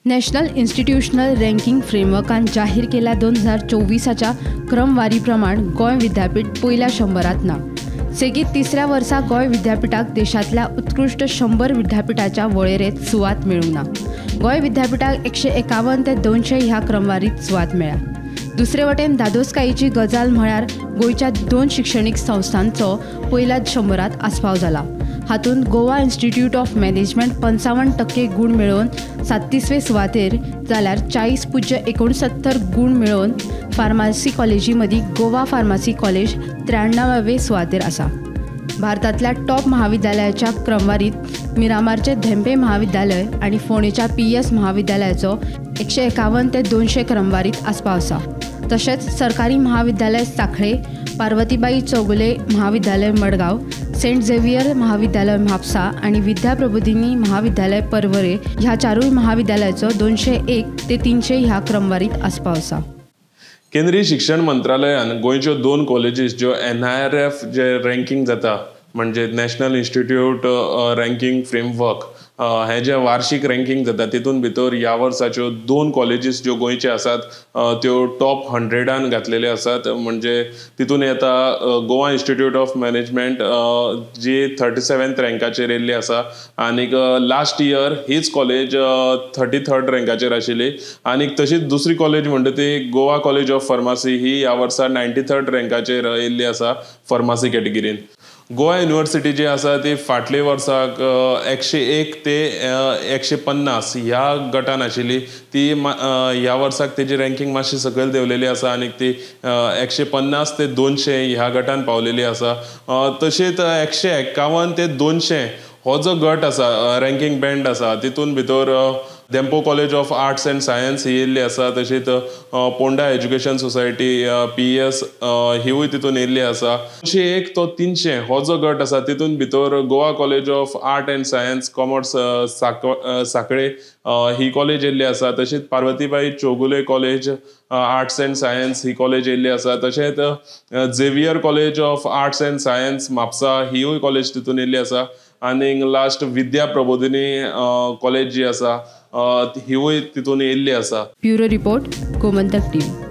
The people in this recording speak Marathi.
नॅशनल इन्स्टिट्यूशनल रँकिंग फ्रेमवर्कान जाहीर केल्या 2024च्या क्रमवारी प्रमाण गोंय विद्यापीठ पयल्या 100त ना। सेगीत तिसऱ्या वर्सा गोंय विद्यापीठाक देशांतल्या उत्कृष्ट 100 विद्यापीठाच्या वळेरेंत सुवात मेळूंक ना। गोंय विद्यापीठाक 151 ते 200 ह्या क्रमवारीत सुवात मेळ्ळ्या। दुसरे वटेन धादोसकायेची गजाल म्हळ्यार गोंयच्या 2 शिक्षणीक संस्थांचो पयल्या 100त आस्पाव जाला। हातूंत गोवा इन्स्टिट्यूट ऑफ मॅनेजमेंट 55% गुण मेळोवन 37वे सुवातेर, जाल्यार 40.69 गुण मेळोवन फार्मासी कॉलेजी मदीं गोवा फार्मासी कॉलेज 93वे सुवातेर आसा। भारतांतल्या टॉप महाविद्यालयाच्या क्रमवारीत मिरामारचे धेंपे महाविद्यालय आनी फोंडेच्या PS महाविद्यालयाचो 151 ते 200 क्रमवारीत आस्पाव आसा। तशेंच सरकारी महाविद्यालय सांखळे, पार्वतीबाई चौगुले महाविद्यालय मडगांव, सेंट झेवियर महाविद्यालय म्हापसा आनी विद्या प्रबोधिनी महाविद्यालय परवरे ह्या 4 महाविद्यालयाचो 201 ते 300 ह्या क्रमवारीत आस्पाव आसा। केंद्रीय शिक्षण मंत्रालयान गोंयच्यो 2 कॉलेजीस ज्यो NIRF जे रँकिंग जाता म्हणजे नॅशनल इन्स्टिट्यूट रँकिंग फ्रेमवर्क हे जे वार्षिक रँकिंग जाता तितून भितर ह्या वर्साच्यो 2 कॉलेजीस ज्यो गोंयचे आसात त्यो टॉप 100 घातलेले आसात। म्हणजे तितून येता गोवा इन्स्टिट्यूट ऑफ मॅनेजमेंट जी 37th रँकाचेर येयल्ली आसा आनीक लास्ट इयर हीच कॉलेज 33rd रँकाचेर आशिल्ली। आनीक तशीच दुसरी कॉलेज म्हणटा ती गोवा कॉलेज ऑफ फार्मासी ही ह्या वर्सा 93rd रँकाचेर येयल्ली आसा फार्मासी कॅटेगरीन। गोवा युनिवर्सिटी जी आसा ती फाटले वर्साक 101 ते 150 ह्या गटान आशिल्ली, ती ह्या वर्साक तेजी रँकिंग मातशी सकयल देंवलेली आसा आनी ती 150 ते 200 ह्या गटान पावलेली आसा। तशेंच 151 ते 200 हो जो गट आसा रँकिंग बँड आसा तितून भितर Dhempo college of arts and science ही येयल्ली आसा। तशेंच पोंडा एज्युकेशन सोसायटी PS हिवूय तितून येयल्ली आसा। 101 तो 300 हो जो गट आसा तितून भितर Goa college of art and science commerce सांखळे ही कॉलेज येयल्ली आसा। तशेंच Parvatibai Chowgule college arts and science ही कॉलेज येयल्ली आसा। तशेंच Xavier college of arts and science Mapusa हिवूय कॉलेज तितून येयल्ली आसा। आनी लास्ट विद्या प्रबोधिनी कॉलेज जी आसा हिवूय तितून येयल्ली आसा। Bureau report Gomantak TV।